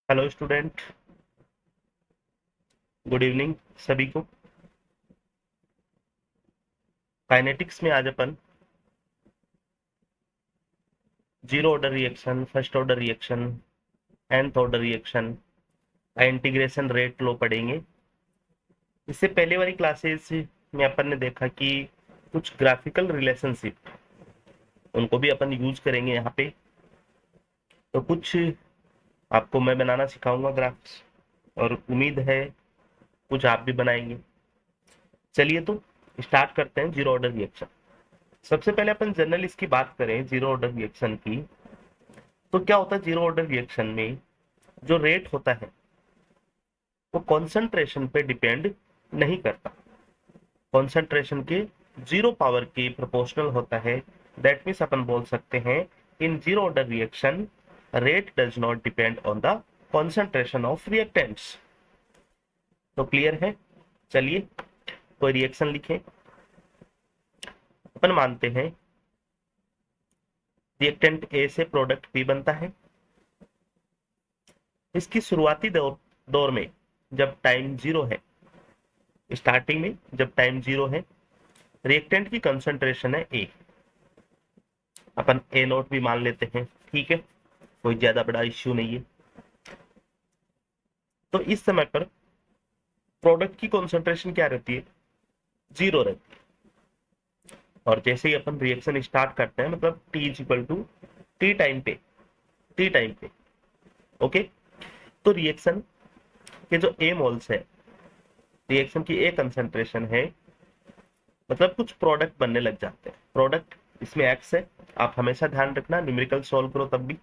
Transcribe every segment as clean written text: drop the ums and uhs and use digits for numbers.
Hello student. Good evening सभी को। Kinetics में आज अपन zero order reaction, first order reaction, nth order reaction का इंटीग्रेशन रेट लो पढ़ेंगे। इससे पहले वाली क्लासेस में अपन ने देखा कि कुछ ग्राफिकल रिलेशनशिप उनको भी अपन यूज करेंगे यहाँ पे। तो कुछ आपको मैं बनाना सिखाऊंगा ग्राफ्स, और उम्मीद है कुछ आप भी बनाएंगे। चलिए तो स्टार्ट करते हैं जीरो ऑर्डर रिएक्शन। सबसे पहले अपन जनरल इसकी बात करें जीरो ऑर्डर रिएक्शन की, तो क्या होता है जीरो ऑर्डर रिएक्शन में जो रेट होता है वो कॉन्सेंट्रेशन पे डिपेंड नहीं करता। कॉन्सेंट्रेशन के जीरो पावर के प्रोपोर्शनल होता है। दैट मीन्स अपन बोल सकते हैं in zero order reaction rate does not depend on the concentration of reactants. तो क्लियर है। चलिए कोई रिएक्शन लिखें। अपन मानते हैं रिएक्टेंट ए से प्रोडक्ट बी बनता है। इसकी शुरुआती दौर में जब टाइम जीरो है, स्टार्टिंग में जब टाइम जीरो है, रिएक्टेंट की कंसंट्रेशन है ए। अपन ए नोट भी मान लेते हैं, ठीक है, कोई ज्यादा बड़ा इश्यू नहीं है। तो इस समय पर प्रोडक्ट की कंसंट्रेशन क्या रहती है? जीरो रहती है। और जैसे ही अपन रिएक्शन स्टार्ट करते हैं, मतलब T is equal to T time पे, टी टाइम पे, ओके, तो रिएक्शन के जो ए मोल्स है, रिएक्शन की ए कंसंट्रेशन है, मतलब कुछ प्रोडक्ट बनने लग जाते हैं। प्रोडक्ट इसमें एक्स है, आप हमेशा ध्यान रखना न्यूमेरिकल सॉल्व करो तब भी।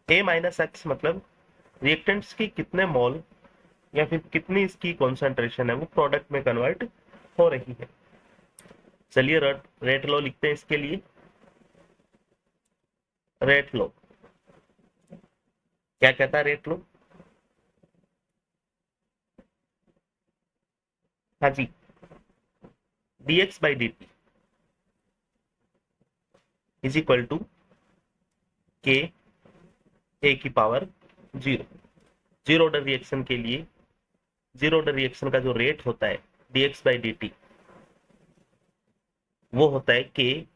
ए माइनस एक्स मतलब रिएक्टेंट्स की कितने मोल या फिर कितनी इसकी कॉन्सेंट्रेशन है वो प्रोडक्ट में कन्वर्ट हो रही है। चलिए रेट लो लिखते हैं इसके लिए। रेट लो क्या कहता है? रेट लो, हाँ जी, dx by D T is equal to K A की power zero. Zero order reaction के लिए जीरो ऑर्डर रिएक्शन का जो रेट होता है dx बाई डी टी, वो होता है के,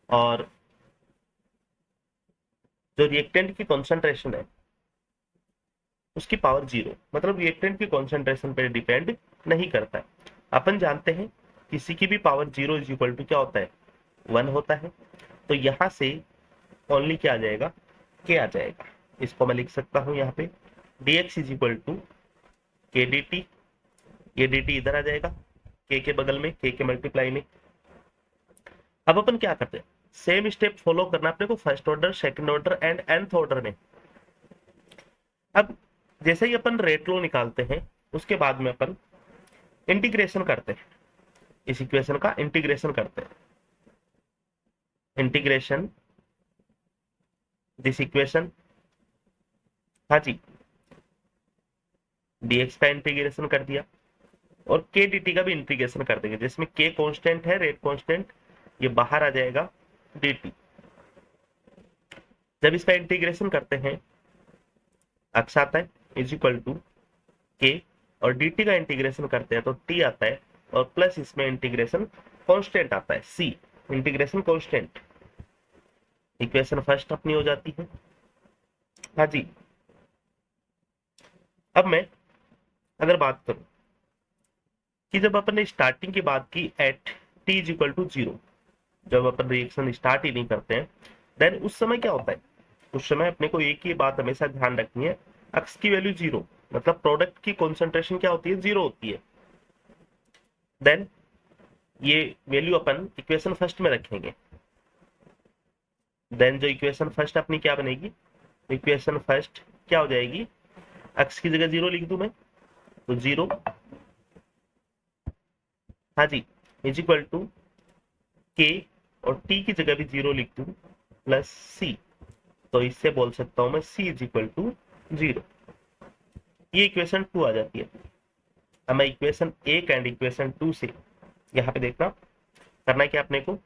और जो रिएक्टेंट की कॉन्सेंट्रेशन है उसकी पावर जीरो, मतलब रिएक्टेंट की कॉन्सेंट्रेशन पर डिपेंड नहीं करता है। अपन जानते हैं किसी की भी power zero is equal to क्या होता है? वन होता है। तो यहां से ओनली क्या आ जाएगा? के आ जाएगा। इसको मैं लिख सकता हूं यहाँ पे dx इज इक्वल टू के डी टी। ये डी टी इधर आ जाएगा, के बगल में, के मल्टीप्लाई में। अब अपन क्या करते हैं, सेम स्टेप फॉलो करना अपने को first order, second order and nth order में। अब जैसे ही अपन रेट लो निकालते हैं, उसके बाद में अपन इंटीग्रेशन करते हैं, इस इक्वेशन का इंटीग्रेशन करते हैं। इंटीग्रेशन दिस इक्वेशन, हाँ जी, dx का इंटीग्रेशन कर दिया, और के डी टी का भी इंटीग्रेशन कर देंगे, जिसमें के कांस्टेंट है, रेट कांस्टेंट, ये बाहर आ जाएगा डी टी। जब इसका इंटीग्रेशन करते हैं, अक्स आता है इज इक्वल टू के, और डी टी का इंटीग्रेशन करते हैं तो टी आता है, और प्लस इसमें इंटीग्रेशन कांस्टेंट आता है सी, इंटीग्रेशन कांस्टेंट। इक्वेशन फर्स्ट अपनी हो जाती है, हाँ जी। अब मैं अगर बात करूं कि जब अपन ने स्टार्टिंग की बात की at T is equal to zero, जब अपन रिएक्शन स्टार्ट ही नहीं करते हैं, देन उस समय क्या होता है? उस समय अपने को एक ही बात हमेशा ध्यान रखनी है, एक्स की वैल्यू जीरो, मतलब प्रोडक्ट की कॉन्सेंट्रेशन क्या होती है? जीरो होती है। देन ये वैल्यू अपन इक्वेशन फर्स्ट में रखेंगे। देन जो इक्वेशन फर्स्ट अपनी क्या बनेगी? इक्वेशन फर्स्ट क्या हो जाएगी? एक्स की जगह जीरो लिख दूं मैं, तो जीरो, हाँ जी, इज इक्वल टू के, और टी की जगह भी जीरो लिख दूं, प्लस सी। तो इससे बोल सकता हूं मैं सी इज इक्वल टू जीरो। ये इक्वेशन टू आ जाती है। अब मैं इक्वेशन एक एंड इक्वेशन टू से यहाँ पे देखना, करना है क्या अपने को?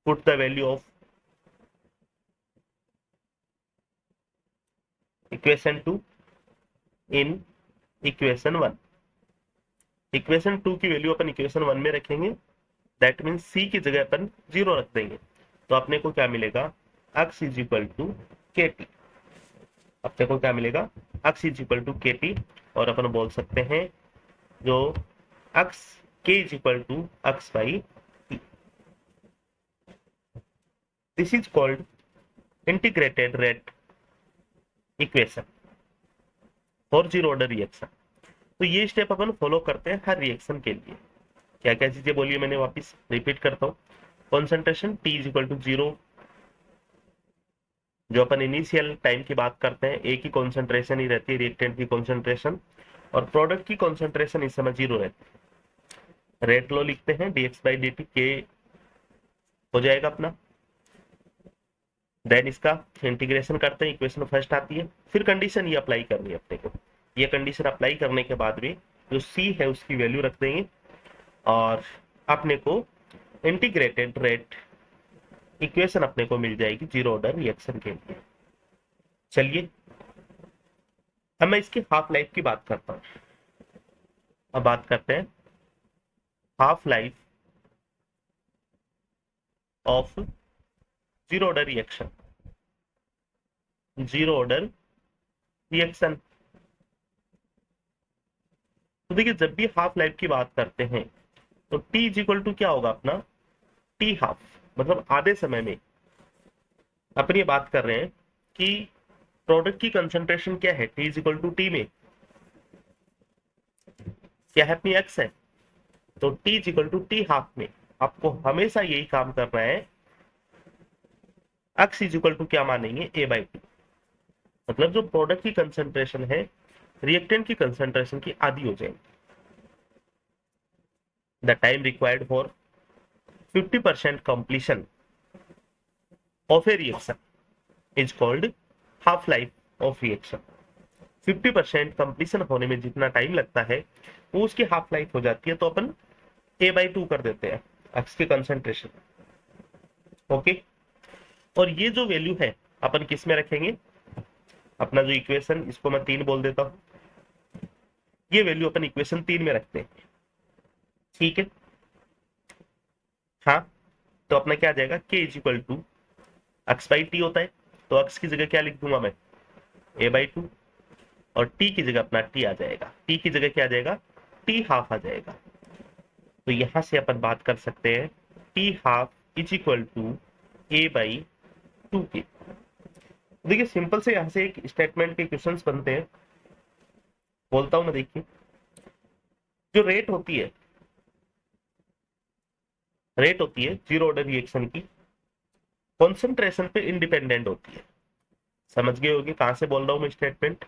Put the value of equation 2 in equation 1। Equation 2 की वैल्यू अपन इक्वेशन 1 में रखेंगे, दैट मीन्स सी की जगह अपन 0 रख देंगे, तो अपने को क्या मिलेगा, x is equal to K T. अपने को क्या मिलेगा, x is equal to K T, और अपन बोल सकते हैं जो x k is equal to x by टी। This is called integrated rate equation for zero order reaction. तो ये स्टेप अपन फॉलो करते हैं हर रिएक्शन के लिए। क्या क्या चीजें बोलिए, मैंने वापस रिपीट करता हूँ। Concentration T is equal to 0, जो अपन इनिशियल टाइम की बात करते हैं, एक ही कॉन्सेंट्रेशन ही रहती है रिएक्टेंट की कॉन्सेंट्रेशन, और प्रोडक्ट की कॉन्सेंट्रेशन इस समय 0 रहती है। रेट लो लिखते हैं, dx बाई डी टी के हो जाएगा अपना। देन इसका इंटीग्रेशन करते हैं, इक्वेशन फर्स्ट आती है, फिर कंडीशन ये अप्लाई करनी है अपने को। ये कंडीशन अप्लाई करने के बाद में जो सी है उसकी वैल्यू रख देंगे, और अपने को इंटीग्रेटेड रेट इक्वेशन अपने को मिल जाएगी जीरो ऑर्डर रिएक्शन के लिए। चलिए अब मैं इसकी हाफ लाइफ की बात करता हूं। अब बात करते हैं half life of zero order reaction. Zero order reaction, तो देखिए जब भी हाफ लाइफ की बात करते हैं तो टी इज इक्वल टू क्या होगा अपना, टी हाफ, मतलब आधे समय में। अपन ये बात कर रहे हैं कि प्रोडक्ट की कंसंट्रेशन क्या है, T is equal to T में क्या है, अपनी एक्स है, तो T is equal to T half में आपको हमेशा यही काम करना है। एक्स इज इक्वल टू क्या मानेंगे, ए बाई टी, मतलब जो प्रोडक्ट की कंसंट्रेशन है रिएक्टेंट की कंसंट्रेशन की आधी हो जाएगी। The time required for 50% completion of a reaction is called half life of reaction। 50% completion होने में जितना टाइम लगता है वो उसकी हाफ लाइफ हो जाती है, तो अपन a/2 कर देते हैं एक्स की कंसंट्रेशन। ओके, और ये जो वैल्यू है अपन किस में रखेंगे, अपना जो इक्वेशन, इसको मैं 3 बोल देता हूं, ये वैल्यू अपन इक्वेशन 3 में रखते हैं। ठीक है, हाँ, तो अपना क्या आ जाएगा, k is equal to X by T होता है, तो एक्स की जगह क्या लिख दूंगा मैं, a/2, और t की जगह अपना t आ जाएगा। t की जगह क्या आ जाएगा, t हाफ आ जाएगा। तो यहां से अपन बात कर सकते हैं t half is equal to a/2 के। देखिए सिंपल से यहां से एक स्टेटमेंट के क्वेश्चंस बनते हैं, बोलता हूं मैं। देखिए जो रेट होती है जीरो ऑर्डर रिएक्शन की, कॉन्सेंट्रेशन पे इंडिपेंडेंट होती है। समझ गए होगे कहां से बोल रहा हूं मैं स्टेटमेंट,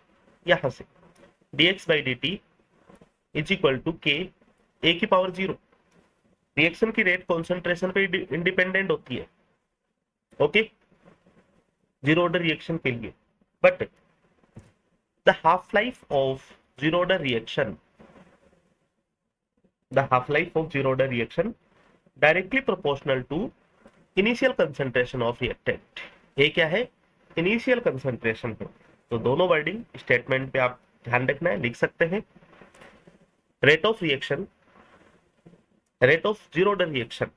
यहां से dx by D T is equal to K A की पावर 0। रिएक्शन की रेट कॉन्सेंट्रेशन पे इंडिपेंडेंट होती है, ओके, जीरो ऑर्डर रिएक्शन के लिए। But the half life of zero order reaction, the half life of zero order reaction directly proportional to initial concentration of reactant. ये क्या है, initial concentration है। तो दोनों वर्डिंग स्टेटमेंट पे आप ध्यान रखना है, लिख सकते हैं। Rate of reaction, rate of zero order reaction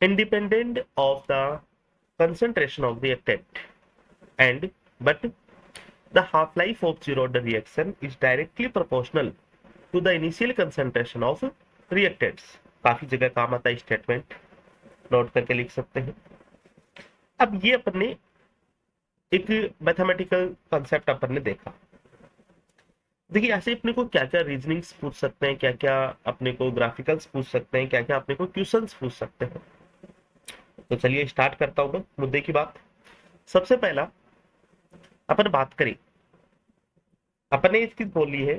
independent of the concentration of the reactant, and but the half life of zero order reaction is directly proportional to the initial concentration of reactants। काफी जगह काम आता है statement, note करके लिख सकते हैं। अब ये अपन ने एक मैथमेटिकल कंसेप्ट अपन ने देखा। देखिए ऐसे अपने को क्या क्या रीजनिंग्स पूछ सकते हैं, क्या क्या अपने को ग्राफिकल्स पूछ सकते हैं, क्या क्या अपने को क्वेश्चंस पूछ सकते हैं। तो चलिए स्टार्ट करता हूं मैं मुद्दे की बात। सबसे पहला अपन बात करें, अपन ने एक चीज बोली है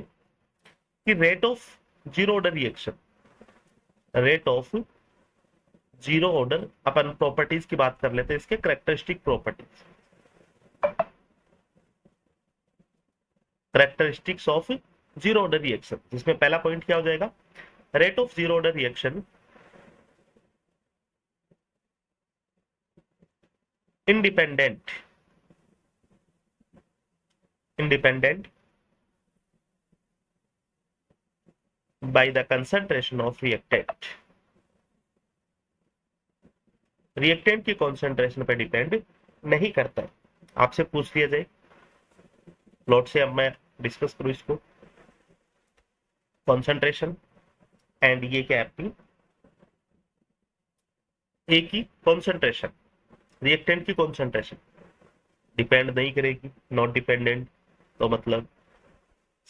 कि rate of zero order reaction, rate of zero order, upon properties की बात कर लेते हैं, इसके characteristic properties, characteristics of zero order reaction, जिसमें पहला पॉइंट क्या हो जाएगा, rate of zero order reaction independent independent by the concentration of reactant। Reactant की कॉन्सेंट्रेशन पे डिपेंड नहीं करता है। आपसे पूछ लिया जाए प्लॉट से, अब मैं डिस्कस करूं इसको। कॉन्सेंट्रेशन एंड ये क्या है अपनी ए की कॉन्सेंट्रेशन, रिएक्टेंट की कॉन्सेंट्रेशन डिपेंड नहीं करेगी, नॉट डिपेंडेंट। तो मतलब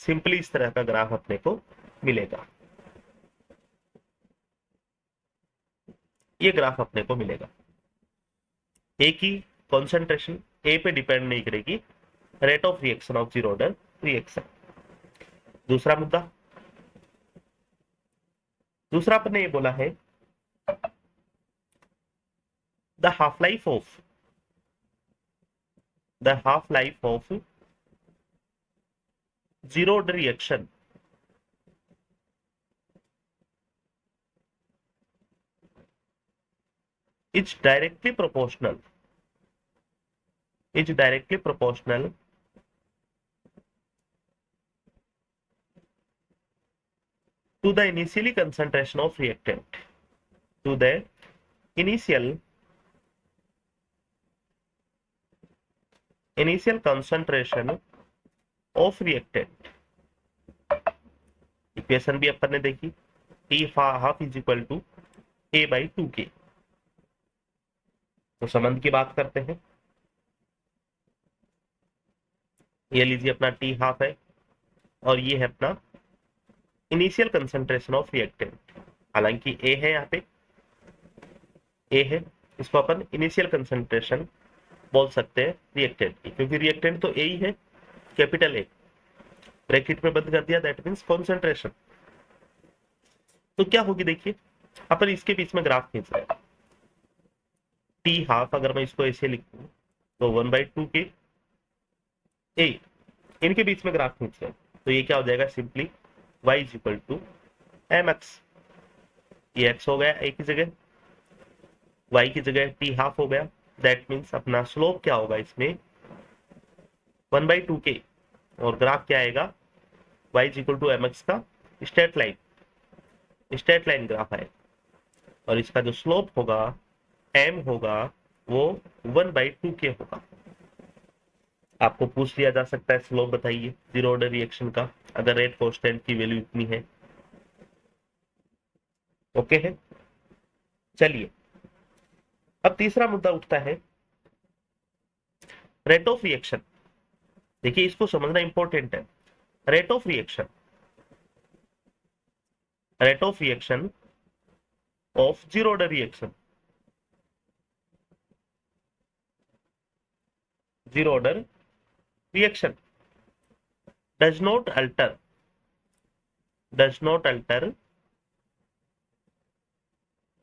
सिंपली इस तरह का ग्राफ अपने को मिलेगा, ये ग्राफ अपने को मिलेगा। ए की कॉन्सेंट्रेशन ए पे डिपेंड नहीं करेगी, rate of reaction of zero order reaction. दूसरा मुद्दा, दूसरा अपने ये बोला है the half life of zero order reaction is directly proportional to the initially concentration of reactant, to the initial concentration of reactant। Equation भी अपन ने देखी, T half is equal to A by 2K। तो संबंध की बात करते हैं, ये लीजिए अपना T हाफ है और ये है अपना इनिशियल कंसंट्रेशन ऑफ रिएक्टेंट। हालांकि ए है, यहाँ पे ए है, इसको अपन इनिशियल कंसंट्रेशन बोल सकते हैं रिएक्टेंट की, क्योंकि रिएक्टेंट तो ए ही है, कैपिटल ए, ब्रैकेट में बंद कर दिया, दैट मींस कॉन्सेंट्रेशन। तो क्या होगी देखिए, अपन इसके बीच में ग्राफ खींच रहे हैं, टी हाफ अगर मैं इसको ऐसे लिखूं तो 1/2 के ए, इनके बीच में ग्राफ खींच रहे हैं, तो ये क्या हो जाएगा simply y is equal to mx। ये x हो गया a की जगह, y की जगह t हाफ हो गया, दैट मीन्स अपना स्लोप क्या होगा इसमें 1/2 और ग्राफ क्या आएगा y is equal to mx का स्ट्रेट लाइन ग्राफ है, और इसका जो स्लोप होगा m होगा वो 1/2 होगा। आपको पूछ लिया जा सकता है स्लोप बताइए जीरो ऑर्डर रिएक्शन का, अगर रेट कांस्टेंट की वैल्यू इतनी है। ओके है, चलिए अब तीसरा मुद्दा उठता है रेट ऑफ रिएक्शन। देखिए इसको समझना इंपॉर्टेंट है। Rate of reaction of zero order reaction, zero order reaction does not alter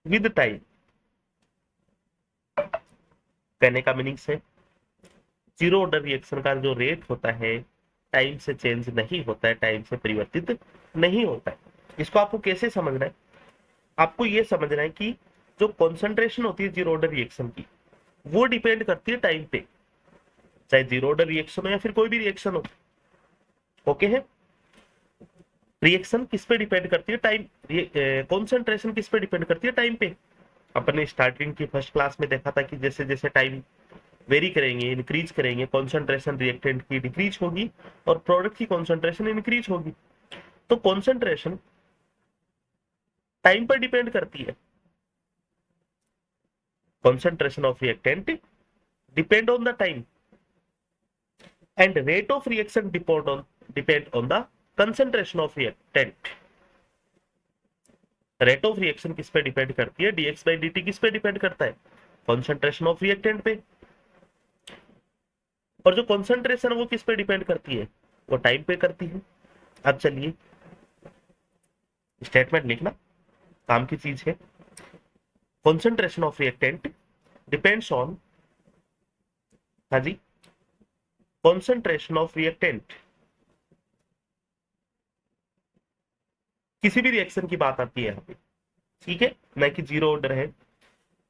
with time। कहने का मीनिंग है जीरो ऑर्डर रिएक्शन का जो रेट होता है टाइम से चेंज नहीं होता है, टाइम से परिवर्तित नहीं होता है। इसको आपको कैसे समझना है, आपको ये समझना है कि जो कॉन्सेंट्रेशन होती है जीरो ऑर्डर रिएक्शन की, वो डिपेंड करती है टाइम पे, चाहे जीरो ऑर्डर रिएक्शन हो या फिर कोई भी रिएक्शन हो। ओके है, रिएक्शन किस पे डिपेंड करती है, टाइम, कॉन्सेंट्रेशन किस पे डिपेंड करती है, टाइम पे। अपन ने स्टार्टिंग की फर्स्ट क्लास में देखा था कि जैसे जैसे टाइम वेरी करेंगे, इंक्रीज करेंगे, कॉन्सेंट्रेशन रिएक्टेंट की डिक्रीज होगी और प्रोडक्ट की कॉन्सेंट्रेशन इंक्रीज होगी। तो कॉन्सेंट्रेशन टाइम पर डिपेंड करती है, concentration of reactant depend on the time and rate of reaction depend on the concentration of reactant। Rate of reaction किस पे डिपेंड करती है, dx by dt किस पे डिपेंड करता है, कॉन्सेंट्रेशन ऑफ रिएक्टेंट पे। और जो कॉन्सेंट्रेशन वो किस पे डिपेंड करती है, वो टाइम पे करती है। अब चलिए स्टेटमेंट लिखना काम की चीज है। Concentration of reactant depends on, हाँ जी, कॉन्सेंट्रेशन ऑफ रिएक्टेंट, किसी भी रिएक्शन की बात आती है यहाँ पे, ठीक है, ना कि जीरो ऑर्डर है।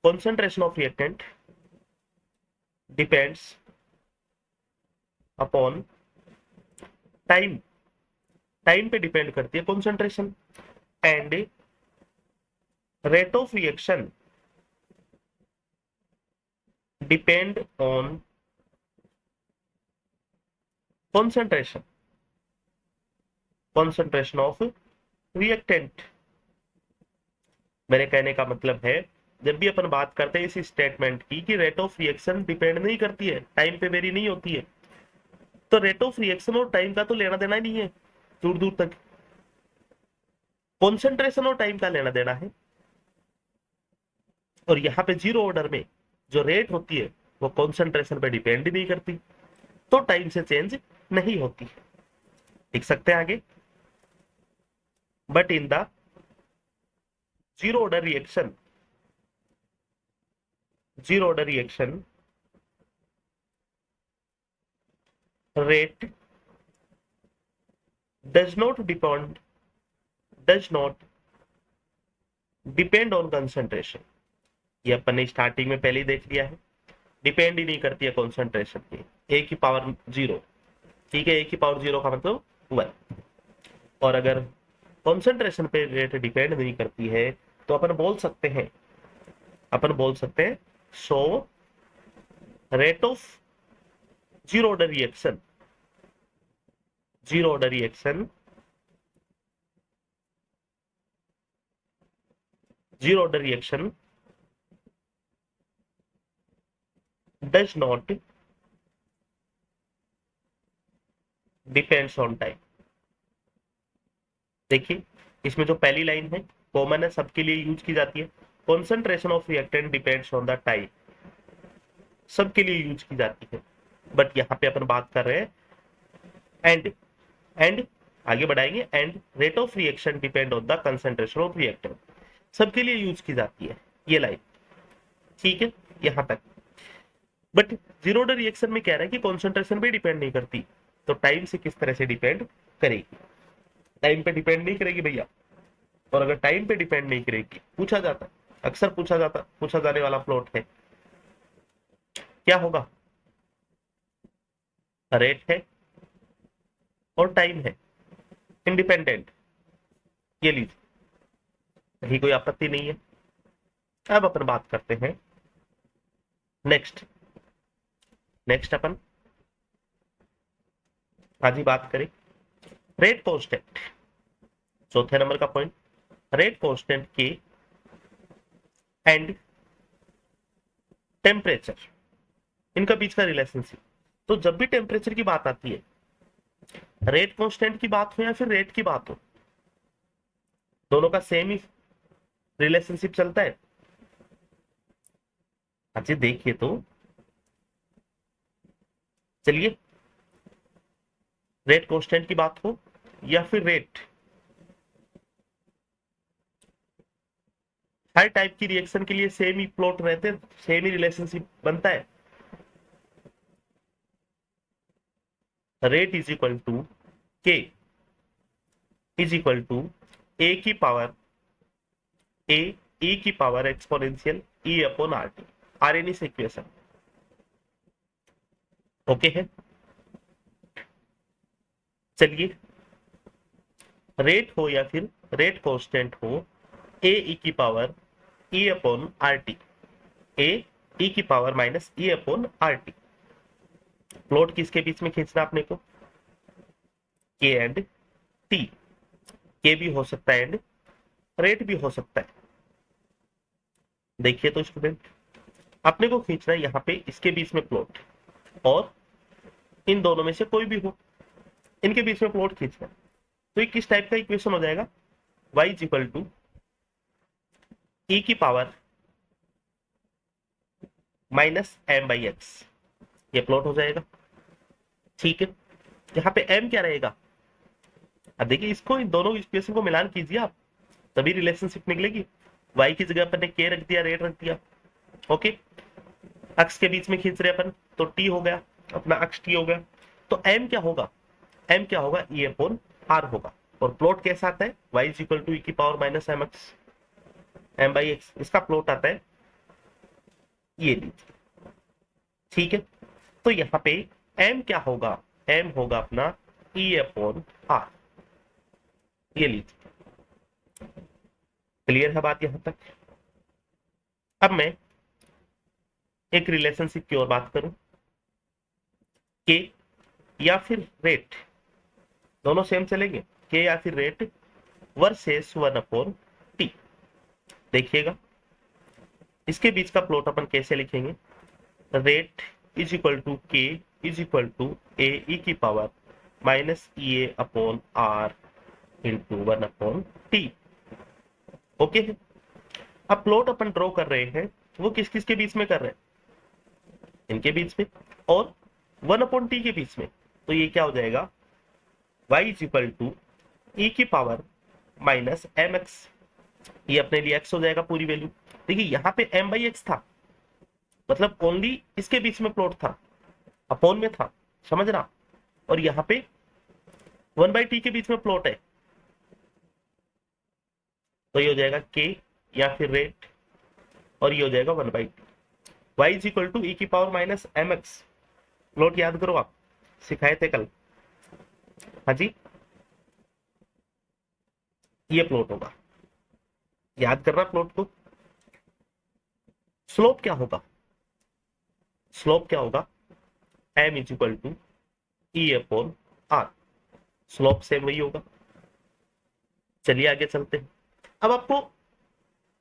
Concentration of reactant depends upon time time पे डिपेंड करती है concentration, and rate of reaction depend on concentration concentration of reactant. मेरे कहने का मतलब है, जब भी अपन बात करते हैं इस स्टेटमेंट की कि रेट ऑफ रिएक्शन डिपेंड नहीं करती है, टाइम पे वेरी नहीं होती है, तो रेट ऑफ रिएक्शन और टाइम का तो लेना देना ही नहीं है दूर दूर तक। कॉन्सेंट्रेशन और टाइम का लेना देना है। और यहाँ पे जीरो ऑर्डर में जो रेट होती है वो कॉन्सेंट्रेशन पे डिपेंड ही नहीं करती, तो टाइम से चेंज नहीं होती। लिख सकते हैं आगे, but in the zero order reaction rate does not depend on concentration। ये अपन ने स्टार्टिंग में पहले ही देख लिया है, डिपेंड ही नहीं करती है कॉन्सेंट्रेशन पे। ए की पावर जीरो, ठीक है, ए की पावर जीरो का मतलब 1। और अगर कॉन्सेंट्रेशन पे रेट डिपेंड नहीं करती है तो अपन बोल सकते हैं so rate of zero order reaction does not depends on time। देखिए, इसमें जो पहली लाइन है कॉमन है, सबके लिए यूज की जाती है। Concentration of reactant depends on the time, सबके लिए यूज की जाती है। बट यहाँ पे अपन बात कर रहे हैं एंड आगे बढ़ाएंगे, and rate of reaction depend on the concentration of reactant, सबके लिए यूज की जाती है ये लाइन, ठीक है, यहाँ तक। बट जीरो ऑर्डर रिएक्शन में कह रहा है कि कॉन्सेंट्रेशन पे डिपेंड नहीं करती, तो टाइम से किस तरह से डिपेंड करेगी? टाइम पे डिपेंड नहीं करेगी भैया। और अगर टाइम पे डिपेंड नहीं करेगी, अक्सर पूछा जाने वाला प्लॉट है, क्या होगा? रेट है और टाइम है इंडिपेंडेंट, ये लीजिए, कहीं कोई आपत्ति नहीं है। अब अपन बात करते हैं नेक्स्ट अपन आज ही बात करें रेट कांस्टेंट, चौथे नंबर का पॉइंट, रेट कांस्टेंट के एंड टेम्परेचर, इनका बीच का रिलेशनशिप। तो जब भी टेम्परेचर की बात आती है, रेट कांस्टेंट की बात हो या फिर रेट की बात हो, दोनों का सेम ही रिलेशनशिप चलता है। अच्छा देखिए, तो चलिए, रेट कांस्टेंट की बात हो या फिर रेट, हर टाइप की रिएक्शन के लिए सेम ही प्लॉट रहते हैं, सेम ही रिलेशनशिप बनता है। Rate is equal to K is equal to ए की पावर ए ई की पावर एक्सपोनेंशियल ई upon R T, RNS equation, okay है। चलिए, रेट हो या फिर रेट कांस्टेंट हो, ए ई की power E upon R T, A E की power minus E upon R T. Plot किसके बीच में खींचना अपने को? के एंड टी, के भी हो सकता है एंड रेट भी हो सकता है। देखिए तो स्टूडेंट, अपने को खींचना है यहाँ पे इसके बीच में प्लॉट, और इन दोनों में से कोई भी हो, इनके बीच में प्लॉट खींचना है। तो ये किस टाइप का इक्वेशन हो जाएगा? y is equal to E की power minus M by X, ये प्लॉट हो जाएगा, ठीक है। यहाँ पे m क्या रहेगा? अब देखिए, इसको इन दोनों इक्वेशन को मिलान कीजिए आप, तभी रिलेशनशिप निकलेगी। y की जगह अपन ने k रख दिया, रेट रख दिया, ओके। अक्ष के बीच में खींच रहे अपन, तो t हो गया, अपना अक्ष t हो गया। तो m क्या होगा? e अपॉन r होगा। और प्लॉट कैसा आता है? y is equal to E की power minus M X, M by X, इसका प्लॉट आता है ये लीजिए, ठीक है। तो यहाँ पे m क्या होगा? m होगा अपना ई अपॉन आर, ये लीजिए। क्लियर है बात यहां तक? अब मैं एक रिलेशनशिप की और बात करूं, के या फिर रेट, दोनों सेम चलेंगे, के या फिर रेट वर्सेस 1/t। देखिएगा इसके बीच का प्लॉट अपन कैसे लिखेंगे, rate is equal to K is equal to A E की power minus E A upon R into 1/t। Okay है। अब प्लॉट अपन ड्रॉ कर रहे हैं, वो किस किस के बीच में कर रहे हैं, इनके बीच में और 1/t के बीच में। तो ये क्या हो जाएगा, y is equal to E की पावर माइनस एम एक्स, ये अपने लिए x हो जाएगा पूरी वैल्यू। देखिए यहाँ पे m बाई एक्स था, मतलब ओनली इसके बीच में प्लॉट था, अपॉन में था, समझना। और यहाँ पे 1/t के बीच में प्लॉट है, तो ये हो जाएगा k या फिर रेट, और ये हो जाएगा 1/t। y is equal to E की power minus M X, plot याद करो, आप सिखाए थे कल। हाँ जी, ये प्लॉट होगा, याद करना प्लॉट को। स्लोप क्या होगा, स्लोप क्या होगा, m is equal to E upon R, slope same वही होगा। चलिए आगे चलते हैं। अब आपको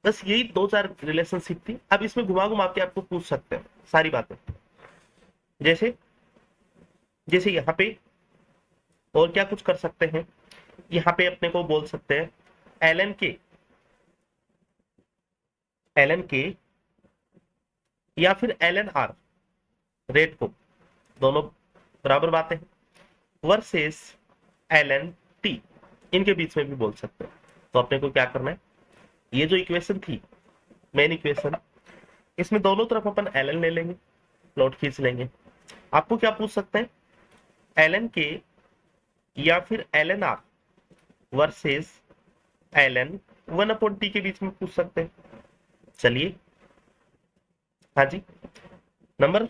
बस यही दो चार रिलेशनशिप थी, अब इसमें घुमा घुमा के आपको पूछ सकते हैं सारी बातें। जैसे जैसे यहाँ पे और क्या कुछ कर सकते हैं, यहाँ पे अपने को बोल सकते हैं एल एन के या फिर एल एन आर, रेट को, दोनों बराबर बातें हैं, वर्सेस एल एन टी, इनके बीच में भी बोल सकते हैं। तो अपने को क्या करना है, ये जो इक्वेशन थी मेन इक्वेशन, इसमें दोनों तरफ अपन एल एन ले लेंगे, प्लॉट खींच लेंगे। आपको क्या पूछ सकते हैं, एल एन के या फिर L N R versus L N 1/t के बीच में पूछ सकते हैं। चलिए, हाँ जी, नंबर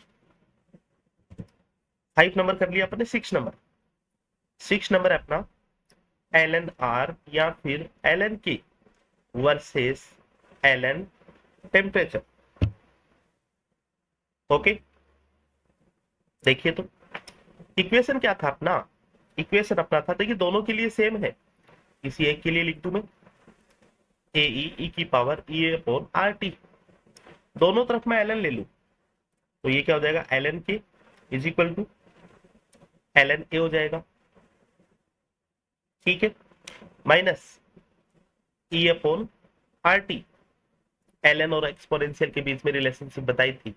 5 नंबर कर लिया अपने, 6 नंबर है अपना एल एन आर या फिर L N K versus L N temperature. Okay, देखिए तो इक्वेशन क्या था अपना, इक्वेशन अपना था, देखिए दोनों के लिए सेम है। किसी एक के लिए लिख दूं मैं, ए ई की power E upon R T, दोनों तरफ मैं एल एन ले लूं, तो ये क्या हो जाएगा, L N K is equal to L N A हो जाएगा, ठीक है, minus E upon R T. L N और एक्सपोनेंशियल के बीच में रिलेशनशिप बताई थी,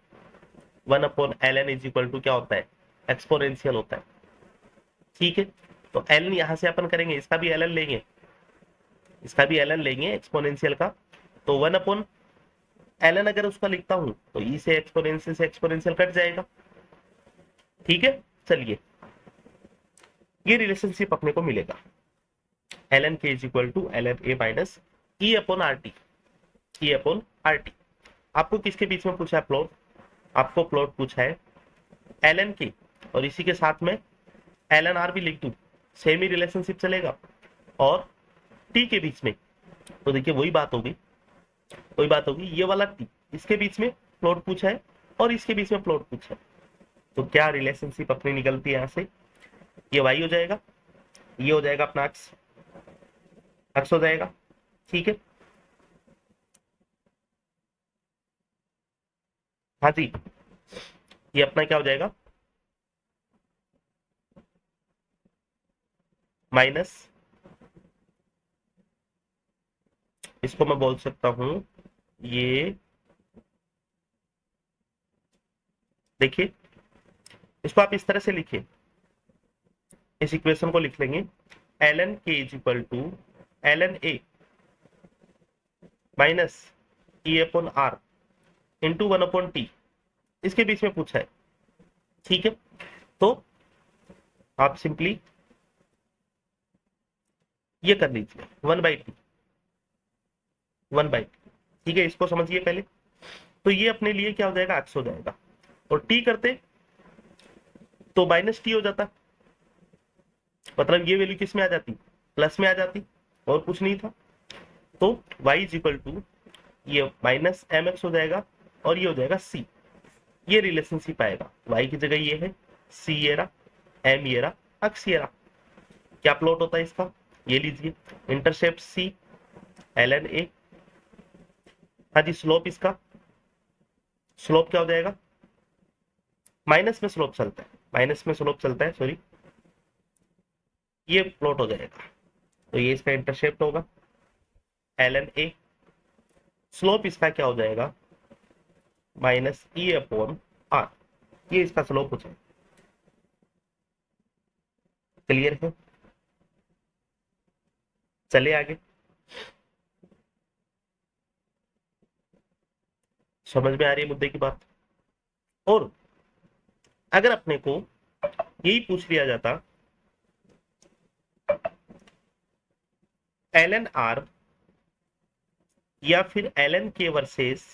1/ln इज इक्वल टू क्या होता है, एक्सपोनेंशियल होता है, ठीक है। तो एल यहां से अपन करेंगे, इसका भी एल एन लेंगे, इसका भी एल एन लेंगे एक्सपोनेंशियल का, तो 1/ln अगर उसका लिखता हूं तो ई से एक्सपोनेंशियल कट जाएगा, ठीक है। चलिए, ये रिलेशनशिप अपने को मिलेगा, ln k is equal to ln a minus E upon R T, E upon R T. आपको किसके बीच में पूछा है प्लॉट, आपको प्लॉट पूछा है ln k, और इसी के साथ में ln r भी लिख दूं, सेम ही रिलेशनशिप चलेगा, और t के बीच में, तो देखिए वही बात होगी, वही बात होगी, ये वाला t इसके बीच में प्लॉट पूछा है और इसके बीच में प्लॉट पूछा है, तो क्या रिलेशनशिप अपनी निकलती है यहां से, ये y हो जाएगा, ये हो जाएगा अपना x, x हो जाएगा, ठीक है। हाँ जी, ये अपना क्या हो जाएगा, माइनस, इसको मैं बोल सकता हूं, ये देखिए, इसको आप इस तरह से लिखिए, इस इक्वेशन को लिख लेंगे, ln k is equal to ln a minus E upon R into 1/t, इसके बीच में पूछा है, ठीक है। तो आप सिंपली ये कर लीजिए 1/t, 1/t, ठीक है, इसको समझिए पहले। तो ये अपने लिए क्या हो जाएगा, x हो जाएगा, और t करते तो माइनस टी हो जाता, मतलब ये वैल्यू किस में आ जाती, प्लस में आ जाती, और कुछ नहीं था। तो y इज इक्वल टू ये माइनस एम एक्स हो जाएगा और ये हो जाएगा c। ये रिलेशनशिप आएगा, y की जगह ये है, c ये रहा, m ये रहा, अक्स ये रहा। क्या प्लॉट होता है इसका, ये लीजिए, इंटरसेप्ट c ln a। हाँ जी, स्लोप इसका, स्लोप क्या हो जाएगा, माइनस में स्लोप चलता है, माइनस में स्लोप चलता है, सॉरी, ये प्लॉट हो जाएगा। तो ये इसका इंटरसेप्ट होगा ln a, स्लोप इसका क्या हो जाएगा, माइनस ई अपॉन आर। ये इसका स्लोप हो जाएगा। क्लियर है, चले आगे। समझ में आ रही है मुद्दे की बात। और अगर अपने को यही पूछ लिया जाता ln आर या फिर ln के वर्सेस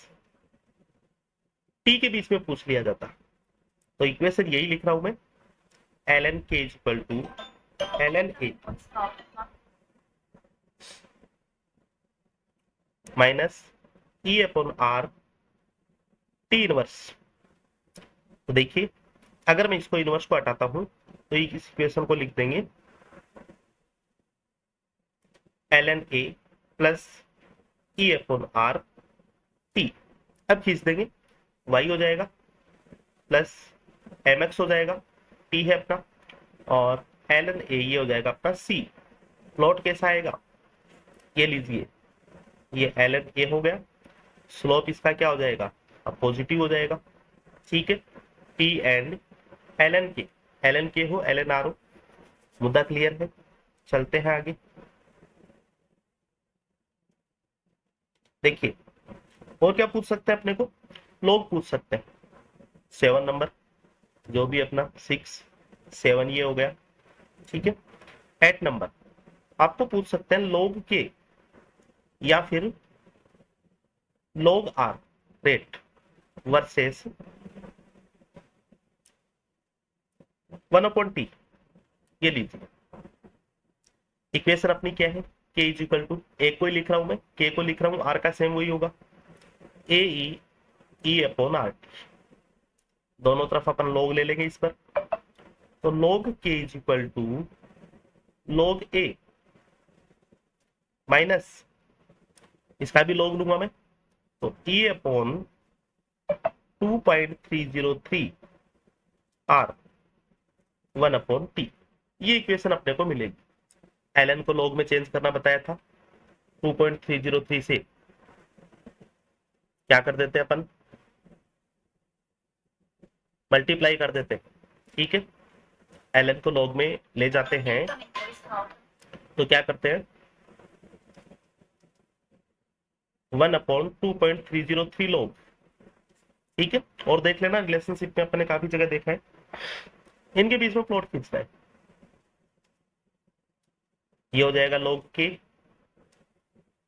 टी के बीच में पूछ लिया जाता, तो इक्वेशन यही लिख रहा हूं मैं, ln K is equal to ln A minus E upon R T inverse. तो देखिए, अगर मैं इसको इनवर्स को हटाता हूं तो इस इक्वेशन को लिख देंगे ln A plus E upon R T. अब खींच देंगे, y हो जाएगा प्लस एम एक्स हो जाएगा, t है अपना, और ln ए ये हो जाएगा अपना c। प्लॉट कैसा आएगा, ये लीजिए, ये ln ए हो गया, स्लोप इसका क्या हो जाएगा, अब पॉजिटिव हो जाएगा। ठीक है, टी एंड ln के हो ln आर हो। मुद्दा क्लियर है, चलते हैं आगे। देखिए, और क्या पूछ सकते हैं अपने को, लोग पूछ सकते हैं। 7 नंबर, जो भी अपना 6 7 ये हो गया। ठीक है, 8 नंबर, आपको पूछ सकते हैं लोग के या फिर लोग आर रेट वर्सेस 1/t। ये लीजिए, इक्वेशन अपनी क्या है, k इज इक्वल टू, ए को ही लिख रहा हूं मैं, k को लिख रहा हूं, आर का सेम वही होगा, ए ई अपॉन आर। दोनों तरफ अपन लॉग ले लेंगे इस पर, तो log k is equal to log a minus, इसका भी log लूंगा मैं, तो e अपॉन 2.303 आर 1/t। ये इक्वेशन अपने को मिलेगी। ln को log में चेंज करना बताया था, 2.303 से क्या कर देते अपन, मल्टीप्लाई कर देते हैं। ठीक है, ln को log में ले जाते हैं, तो क्या करते हैं, 1/2.303 log। ठीक है, और देख लेना रिलेशनशिप में अपने काफी जगह देखा है, इनके बीच में प्लॉट खींचना है। ये हो जाएगा log k,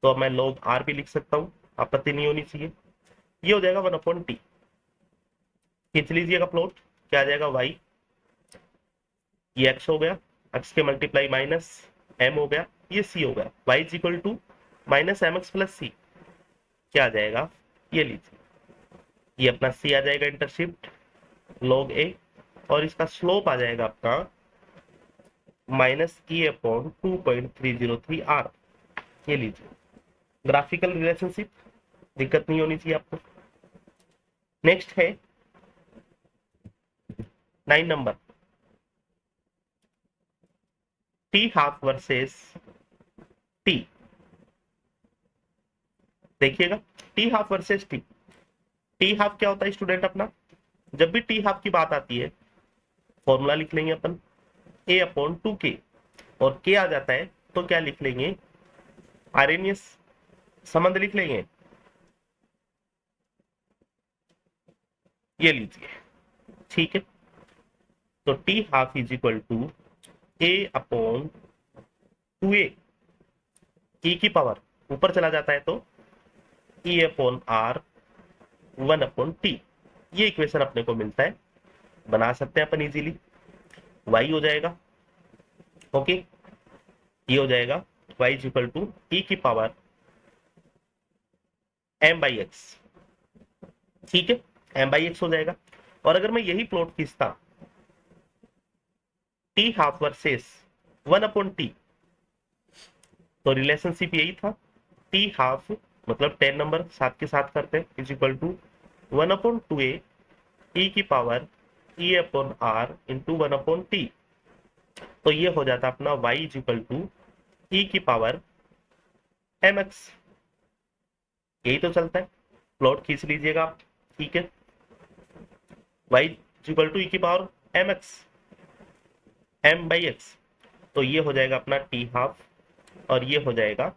तो अब मैं log r भी लिख सकता हूं, आपत्ति नहीं होनी चाहिए। ये हो जाएगा 1/t। खींच लीजिएगा प्लॉट, क्या आ जाएगा, y, ये x हो गया, x के मल्टीप्लाई माइनस m हो गया, ये c हो गया, y is equal to minus M X plus C. क्या आ जाएगा, ये लीजिए, ये अपना c आ जाएगा इंटरशिफ्ट log a, और इसका स्लोप आ जाएगा आपका माइनस ई अपॉन 2.303 आर। ये लीजिए, ग्राफिकल रिलेशनशिप, दिक्कत नहीं होनी चाहिए आपको। नेक्स्ट है 9 number, T half versus T. देखिएगा, T half versus T, T half क्या होता है स्टूडेंट अपना, जब भी टी हाफ की बात आती है फॉर्मूला लिख लेंगे अपन, ए अपॉन 2k, और के आ जाता है तो क्या लिख लेंगे, आरएनएस संबंध लिख लेंगे। ये लीजिए, ठीक है, तो T half is equal to A upon 2a, E की पावर ऊपर चला जाता है तो ई अपॉन आर 1/t। ये इक्वेशन अपने को मिलता है, बना सकते हैं अपन इजीली। y हो जाएगा ओके, ये हो जाएगा y is equal to E की पावर m/x। ठीक है, m/x हो जाएगा। और अगर मैं यही प्लॉट खींचता टी हाफ वर्सेस 1/t, तो रिलेशनशिप यही था, टी हाफ मतलब 10 नंबर साथ के साथ करते हैं इज इक्वल टू 1/2a ई की पावर e/r इंटू 1/t। तो ये हो जाता अपना y is equal to E की पावर mx। यही तो चलता है, प्लॉट खींच लीजिएगा आप। ठीक है, y is equal to E की पावर mx m/x। तो ये हो जाएगा अपना टी हाफ और ये हो जाएगा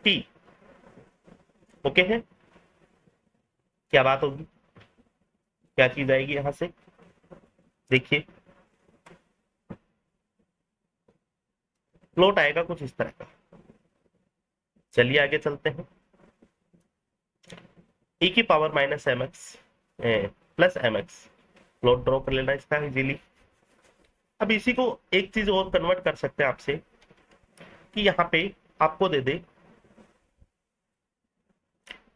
टी। ओके है, क्या बात होगी, क्या चीज आएगी यहां से, देखिए प्लॉट आएगा कुछ इस तरह का। चलिए आगे चलते हैं। ई की power minus M X plus M X, plot draw कर लेना इसका इजीली। अब इसी को एक चीज और कन्वर्ट कर सकते हैं आपसे कि यहाँ पे आपको दे दे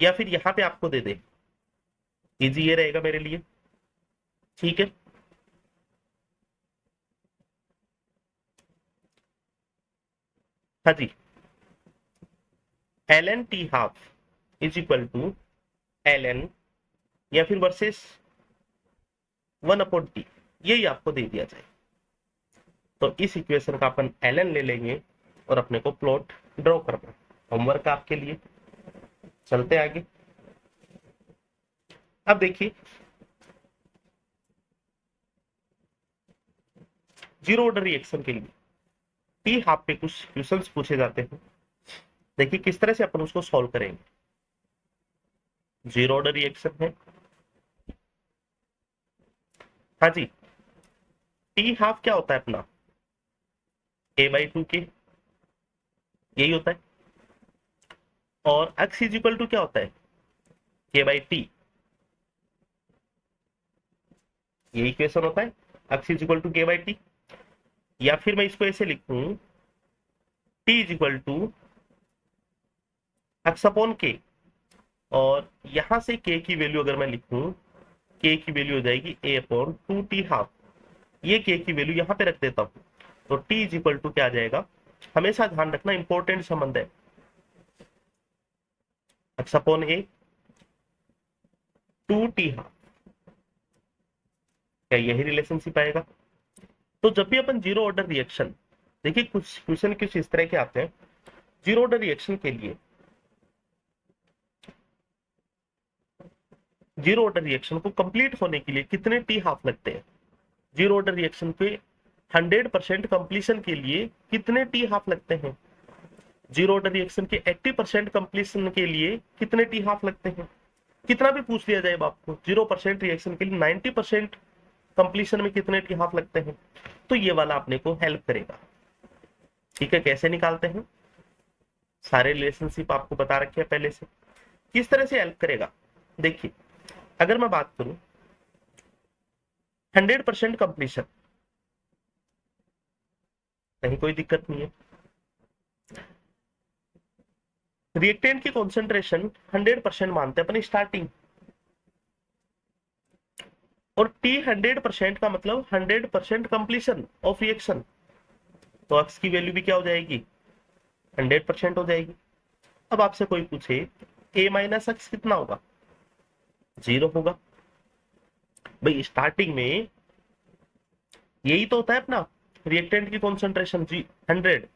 या फिर यहाँ पे आपको दे दे, इजी ये रहेगा मेरे लिए। ठीक है, हाँ जी, L N T half is equal to L N या फिर वर्सेस 1/t, यही आपको दे दिया जाए तो इस इक्वेशन का अपन एल एन ले लेंगे और अपने को प्लॉट ड्रॉ करना। होमवर्क आपके लिए, चलते आगे। अब देखिए जीरो ऑर्डर रिएक्शन के लिए टी हाफ पे कुछ क्वेश्चंस पूछे जाते हैं। देखिए किस तरह से अपन उसको सॉल्व करेंगे। जीरो ऑर्डर रिएक्शन है, हाँ जी, टी हाफ क्या होता है अपना a/2 के, यही होता है। और x इज इक्वल टू क्या होता है k/t, यही इक्वेशन होता है x is equal to k/t। या फिर मैं इसको ऐसे लिखूं t is equal to x/k, और यहां से k की वैल्यू अगर मैं लिखूं, k की वैल्यू हो जाएगी a/2t हाफ। ये k की वैल्यू यहां पे रख देता हूं, तो t इज इक्वल टू क्या आ जाएगा, हमेशा ध्यान रखना इंपॉर्टेंट संबंध है, x/a 2t हाफ। क्या यही रिलेशनशिप आएगा। तो जब भी अपन जीरो ऑर्डर रिएक्शन, देखिए कुछ क्वेश्चन कुछ इस तरह के आते हैं, जीरो ऑर्डर रिएक्शन के लिए, जीरो ऑर्डर रिएक्शन को कंप्लीट होने के लिए कितने टी हाफ लगते हैं, जीरो ऑर्डर रिएक्शन पे 100% कंप्लीशन के लिए कितने टी हाफ लगते हैं, जीरो ऑर्डर रिएक्शन के 80% कंप्लीशन के लिए कितने टी हाफ लगते हैं। कितना भी पूछ लिया जाए आपको, 0% रिएक्शन के लिए 90% कंप्लीशन में कितने टी हाफ लगते हैं, तो ये वाला अपने को हेल्प करेगा। ठीक है, कैसे निकालते हैं, सारे रिलेशनशिप आपको बता रखे हैं पहले से, किस तरह से हेल्प करेगा। देखिए अगर मैं बात करूं 100% कंप्लीशन, कहीं कोई दिक्कत नहीं है, रिएक्टेंट की कॉन्सेंट्रेशन 100% मानते हैं अपनी स्टार्टिंग, और टी 100% का मतलब 100% कंप्लीशन ऑफ रिएक्शन, तो एक्स की वैल्यू भी क्या हो जाएगी 100% हो जाएगी। अब आपसे कोई पूछे a-x कितना होगा, 0 होगा। भाई स्टार्टिंग में यही तो होता है अपना रिएक्टेंट की कॉन्सेंट्रेशन जी 100,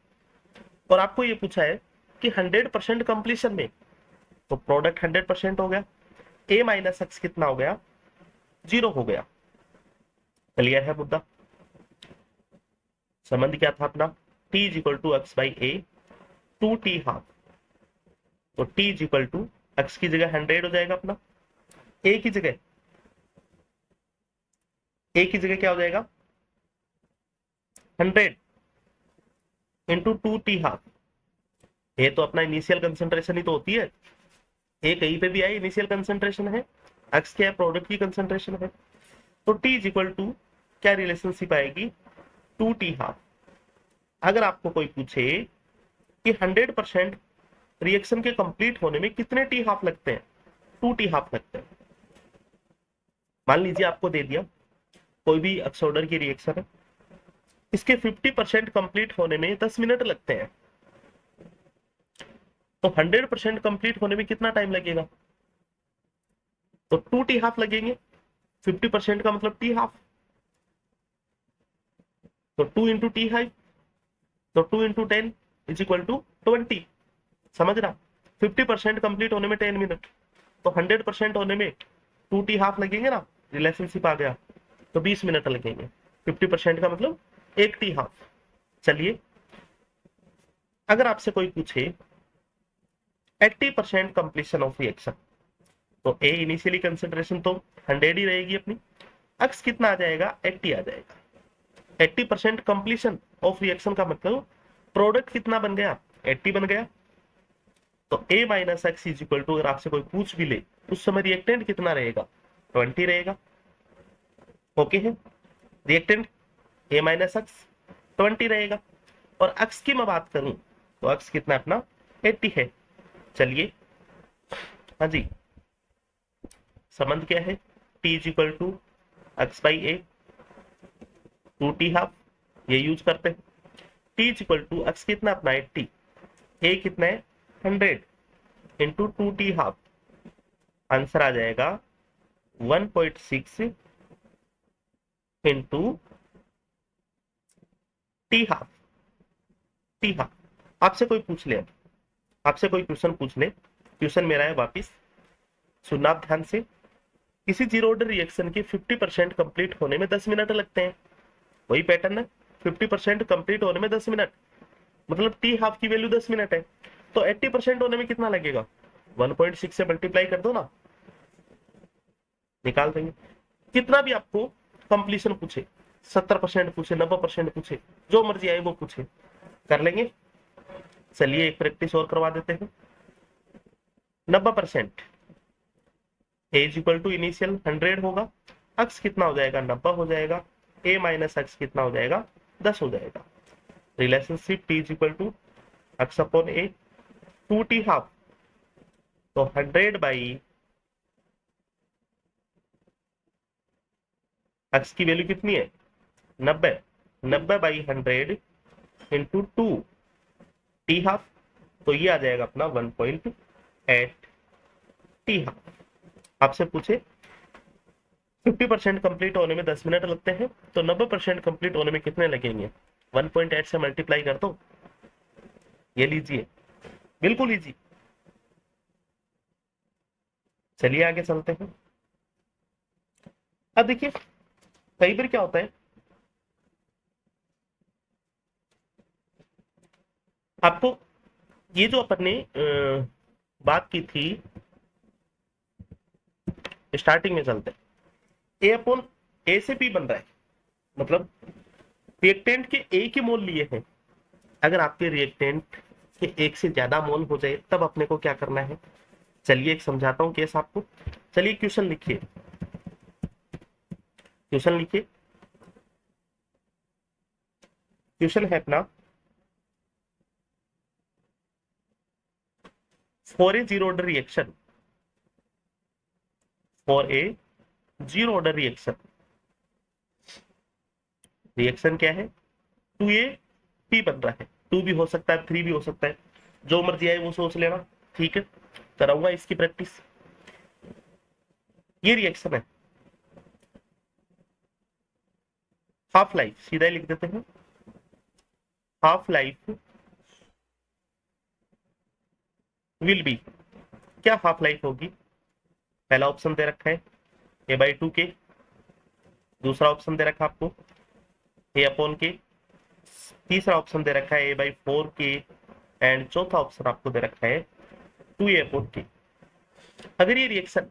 और आपको ये पूछा है कि 100% कंप्लीशन में, तो प्रोडक्ट 100% हो गया, a-x कितना हो गया 0 हो गया। क्लियर है मुद्दा, संबंध क्या था अपना t is equal to X by A 2t half, तो t is equal to X की जगह 100 हो जाएगा अपना, a की जगह क्या हो जाएगा 100 इंटू 2t हाफ। ये तो अपना इनिशियल कंसेंट्रेशन ही तो होती है, ए कहीं पे भी आए इनिशियल कंसेंट्रेशन है, एक्स क्या है प्रोडक्ट की कंसेंट्रेशन है, तो t इज इक्वल टू क्या रिलेशनशिप आएगी 2t हाफ। अगर आपको कोई पूछे कि 100% रिएक्शन के कंप्लीट होने में कितने टी हाफ लगते हैं, 2 टी हाफ लगते हैं। मान लीजिए आपको दे दिया कोई भी ऑक्सीडाइजर की रिएक्शन है, इसके 50% कंप्लीट होने में 10 मिनट लगते हैं, तो 100% कंप्लीट होने में कितना टाइम लगेगा? तो 2 टी हाफ लगेंगे। 50% का मतलब टी हाफ, तो 2 इंटू टी हाफ, तो 2 इंटू 10 इज इक्वल टू 20। समझ रहा? 50% कंप्लीट होने में 10 मिनट, तो 100% होने में 2 टी हाफ लगेंगे ना, रिलेशनशिप आ गया, तो 20 मिनट लगेंगे। 50% का मतलब 1 टी हाफ। चलिए, अगर आपसे कोई पूछे 80% कंप्लीशन ऑफ रिएक्शन, तो ए इनिशियली कंसिडरेशन तो 100 ही रहेगी अपनी, अक्स कितना आ जाएगा? 80 आ जाएगा। 80% कंप्लीशन ऑफ रिएक्शन का मतलब प्रोडक्ट कितना बन गया? 80 बन गया। तो A minus X is equal to, अगर आपसे कोई पूछ भी ले उस समय रिएक्टेंट कितना रहेगा? 20 रहेगा। ओके है, रिएक्टेंट ए माइनस एक्स 20 रहेगा। और अक्स की मैं बात करूं तो अक्स कितना अपना 80 है। चलिए, हाँ जी, संबंध क्या है? T is equal to X by A, 2 T half, ये यूज करते हैं। T is equal to X कितना अपना 80, ए कितना है 100 इंटू 2 टी हाफ, आंसर आ जाएगा 1.6 into T half. T half आपसे कोई पूछ ले, आपसे कोई क्वेश्चन पूछ ले, क्वेश्चन मेरा है, वापिस सुनना आप ध्यान से। किसी जीरो ऑर्डर रिएक्शन के 50% कंप्लीट होने में 10 मिनट लगते हैं, वही पैटर्न है, 50% कंप्लीट होने में 10 मिनट, मतलब टी हाफ की वैल्यू 10 मिनट है, तो 80% होने में कितना लगेगा? 1.6 से मल्टीप्लाई कर दो ना, निकाल देंगे। कितना भी आपको कंप्लीशन पूछे, 70% पूछे, 90% पूछे, जो मर्जी आए वो पूछे, कर लेंगे। चलिए एक प्रैक्टिस और करवा देते हैं। 90% ए इज इक्वल टू इनिशियल 100 होगा, अक्स कितना हो जाएगा? 90 हो जाएगा, ए माइनस अक्स कितना हो जाएगा? 10 हो जाएगा। Relationship T is equal to X upon A, 2 T half, तो 100 बाई अक्स की वैल्यू कितनी है? 90, 90 बाई 100 इंटू 2 टी हाफ, तो ये आ जाएगा अपना 1.8 टी हाफ। आपसे पूछे 50% कंप्लीट होने में 10 मिनट लगते हैं, तो 90% कंप्लीट होने में कितने लगेंगे? 1.8 से मल्टीप्लाई कर दो, ये लीजिए, बिल्कुल इजी। चलिए आगे चलते हैं। अब देखिए, कई बार क्या होता है, आपको ये जो अपन ने बात की थी, स्टार्टिंग में चलते हैं। ए अपॉन ए से पी बन रहा है, मतलब रिएक्टेंट के ए के मोल लिए हैं। अगर आपके रिएक्टेंट के एक से ज्यादा मोल हो जाए तब अपने को क्या करना है? चलिए एक समझाता हूं केस आपको। चलिए क्वेश्चन लिखिए, क्वेश्चन लिखिए। क्वेश्चन है अपना, for a zero order reaction, for a zero order reaction, reaction क्या है? 2a p बन रहा है, 2 भी हो सकता है, 3 भी हो सकता है, जो मर्जी आए वो सोच लेना। ठीक है, कराऊंगा इसकी प्रैक्टिस। ये रिएक्शन है, हाफ लाइफ सीधा ही लिख देते हैं, हाफ लाइफ विल बी, क्या हाफ लाइफ होगी? पहला ऑप्शन दे रखा है a/2 के, दूसरा ऑप्शन दे रखा है आपको a अपॉन के, तीसरा ऑप्शन दे रखा है a/4 के, एंड चौथा ऑप्शन आपको दे रखा है 2a अपॉन के। अगर ये रिएक्शन,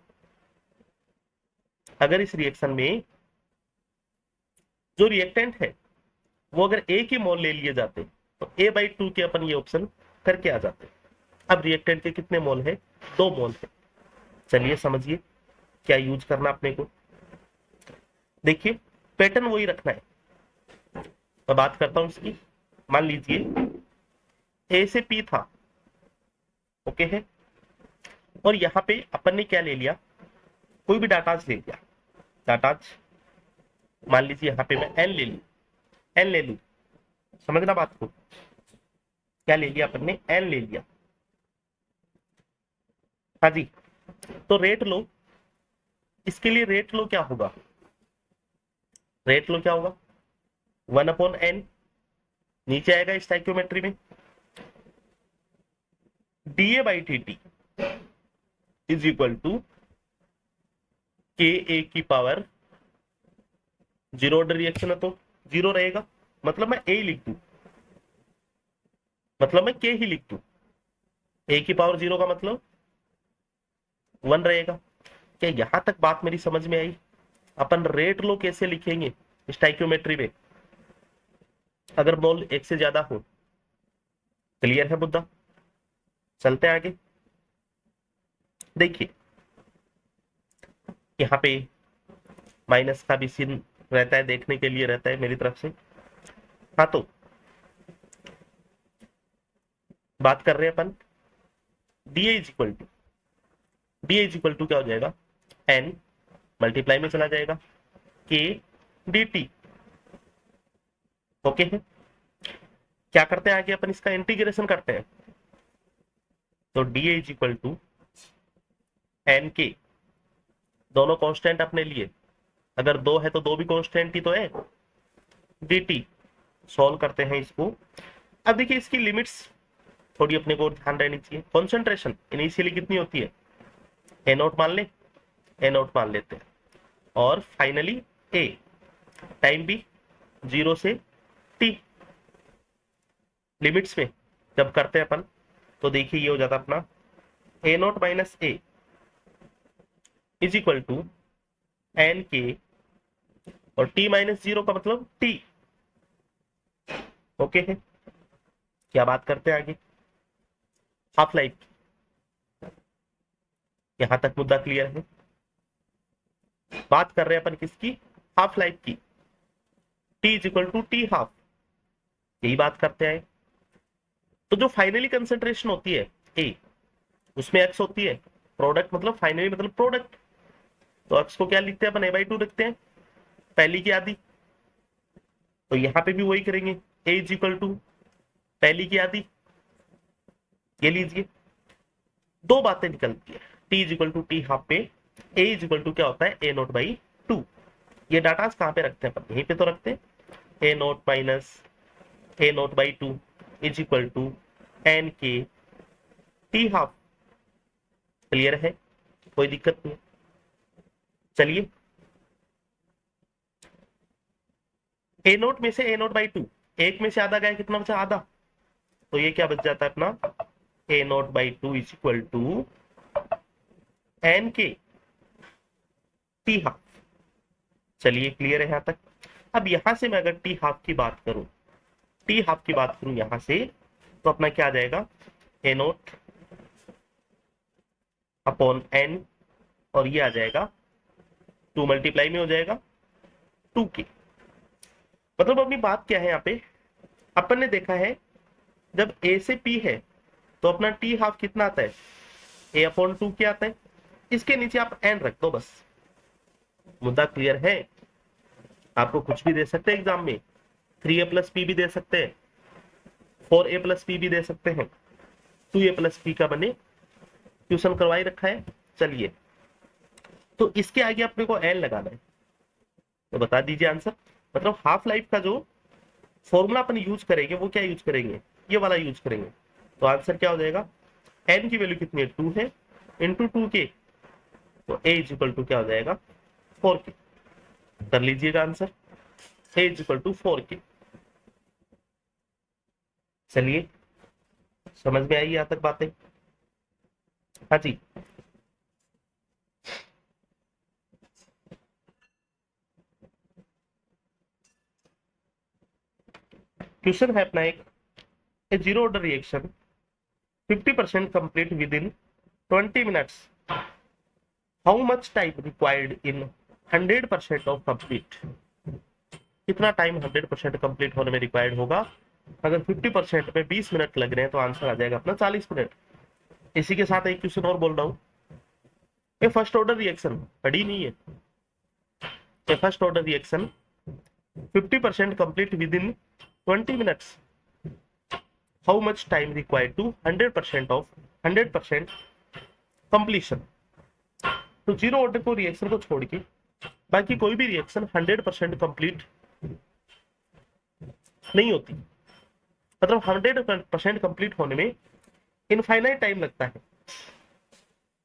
अगर इस रिएक्शन में जो रिएक्टेंट है वो अगर ए के मोल ले लिए जाते तो a/2 के अपन ये ऑप्शन करके आ जाते। अब रिएक्टेंट के कितने मोल है? 2 मोल है। चलिए समझिए क्या यूज करना अपने को। देखिए पैटर्न वही रखना है, मैं बात करता हूं इसकी। मान लीजिए ए से पी था, ओके है, और यहाँ पे अपन ने क्या ले लिया, कोई भी डाटाज ले लिया, डाटाज मान लीजिए यहाँ पे मैं एन ले लूँ, एन ले लूँ, समझना बात को, क्या ले लिया अपन ने, एन ले लिया। हाँ जी, तो रेट लो, इसके लिए रेट लो क्या होगा, रेट लो क्या होगा, 1/n, नीचे आएगा स्टैइक्योमेट्री में dA/dt is equal to KA की पावर, जीरो ऑर्डर रिएक्शन है तो जीरो रहेगा, मतलब मैं A लिख दूं, मतलब मैं K ही लिख दूं, A की पावर जीरो का मतलब 1 रहेगा। क्या यहां तक बात मेरी समझ में आई? अपन रेट लो कैसे लिखेंगे स्टैइक्योमेट्री में अगर मोल एक से ज्यादा हो? क्लियर है मुद्दा? चलते हैं आगे। देखिए यहाँ पे माइनस का भी सीन रहता है, देखने के लिए रहता है मेरी तरफ से। हाँ तो बात कर रहे हैं अपन DA is equal to, DA is equal to क्या हो जाएगा, एन मल्टीप्लाई में चला जाएगा के डी टी, ओके है। क्या करते हैं आगे अपन, इसका इंटीग्रेशन करते हैं, तो DA is equal to N K, दोनों कांस्टेंट अपने लिए, अगर दो है तो दो भी कांस्टेंट ही तो है, dt सॉल्व करते हैं इसको। अब देखिए इसकी लिमिट्स थोड़ी अपने को ध्यान रहनी चाहिए। कॉन्सेंट्रेशन इनिशियली कितनी होती है, ए नोट मान ले, ए नोट मान लेते हैं, और फाइनली ए, टाइम भी 0 से t, लिमिट्स में जब करते हैं अपन तो देखिए ये हो जाता अपना A naught minus A is equal to N K, और t माइनस 0 का मतलब t, ओके है। क्या बात करते हैं आगे, हाफ लाइफ, यहां तक मुद्दा क्लियर है? बात कर रहे हैं अपन किसकी, हाफ लाइफ की, t is equal to T half, यही बात करते हैं। तो जो फाइनली कंसेंट्रेशन होती है ए, उसमें x होती है, प्रोडक्ट मतलब फाइनली मतलब प्रोडक्ट, तो x को क्या लिखते हैं अपन, a/2 लिखते हैं, पहली की आधी। तो यहां पे भी वही करेंगे, a इज इक्वल टू पहली की आधी, ये लीजिए, दो बातें निकलती है, t is equal to T half पे a इज इक्वल टू क्या होता है, a नोट बाई 2। ये डाटास कहां पे रखते हैं अपन, यहीं पे तो रखते हैं, a naught minus a naught by 2 is equal to N K T half. Clear है, कोई दिक्कत नहीं? चलिए ए नोट में से ए नोट बाई 2, एक में से आधा गया, कितना बचा, आधा, तो ये क्या बच जाता है अपना, A naught by 2 is equal to N K T half. चलिए क्लियर है यहां तक? अब यहां से मैं अगर टी हाफ की बात करूं, टी हाफ की बात करूं यहां से, तो अपना क्या आ जाएगा, ए नोट अपॉन एन, और ये आ जाएगा 2 मल्टीप्लाई में हो जाएगा 2 के। मतलब अपनी बात क्या है यहाँ पे, अपन ने देखा है जब ए से पी है तो अपना टी हाफ कितना आता है, ए अपॉन 2 क्या आता है, इसके नीचे आप एन रख दो बस। मुद्दा क्लियर है? आपको कुछ भी दे सकते हैं एग्जाम में, 3a प्लस पी भी दे सकते हैं, 4a प्लस पी भी दे सकते हैं, 2a प्लस पी का मैंने ट्यूशन करवाई रखा है। चलिए, तो इसके आगे अपने को एन लगाना है, तो बता दीजिए आंसर। मतलब हाफ लाइफ का जो फॉर्मूला अपन यूज करेंगे वो क्या यूज करेंगे, ये वाला यूज करेंगे। तो आंसर क्या हो जाएगा, एन की वैल्यू कितनी है, 2 है, इंटू 2 के, तो ए इज इक्वल टू क्या हो जाएगा, 4 के। कर लीजिएगा answer, A is equal to 4 K. चलिए समझ में आई यहां तक बातें? हाँ जी, क्वेश्चन है अपना एक, a zero order reaction 50% complete within 20 minutes, how much time required in 100% of complete? कितना टाइम 100% कंप्लीट होने में रिक्वायर्ड होगा अगर 50% में 20 मिनट लग रहे हैं तो आंसर आ जाएगा अपना 40 मिनट। इसी के साथ एक क्वेश्चन और बोल रहा हूँ, ये फर्स्ट ऑर्डर रिएक्शन पढ़ी नहीं है, ये first order reaction 50% complete within 20 minutes. How much time required to 100% completion? तो जीरो ऑर्डर को रिएक्शन को छोड़ के बाकी कोई भी रिएक्शन 100% कंप्लीट नहीं होती, मतलब 100% कंप्लीट होने में इनफाइनाइट टाइम लगता है।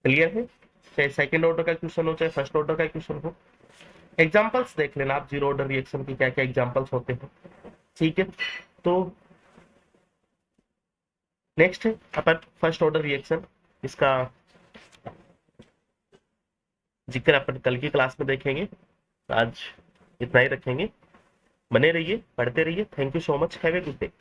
क्लियर है? चाहे सेकंड ऑर्डर का क्वेश्चन हो चाहे फर्स्ट ऑर्डर का क्वेश्चन हो। एग्जांपल्स देख लेना आप जीरो ऑर्डर रिएक्शन के क्या क्या एग्जांपल्स होते हैं। ठीक है, तो नेक्स्ट है अपन फर्स्ट ऑर्डर रिएक्शन, इसका जिक्र अपन कल की क्लास में देखेंगे। आज इतना ही रखेंगे, बने रहिए, पढ़ते रहिए। Thank you so much, have a good day.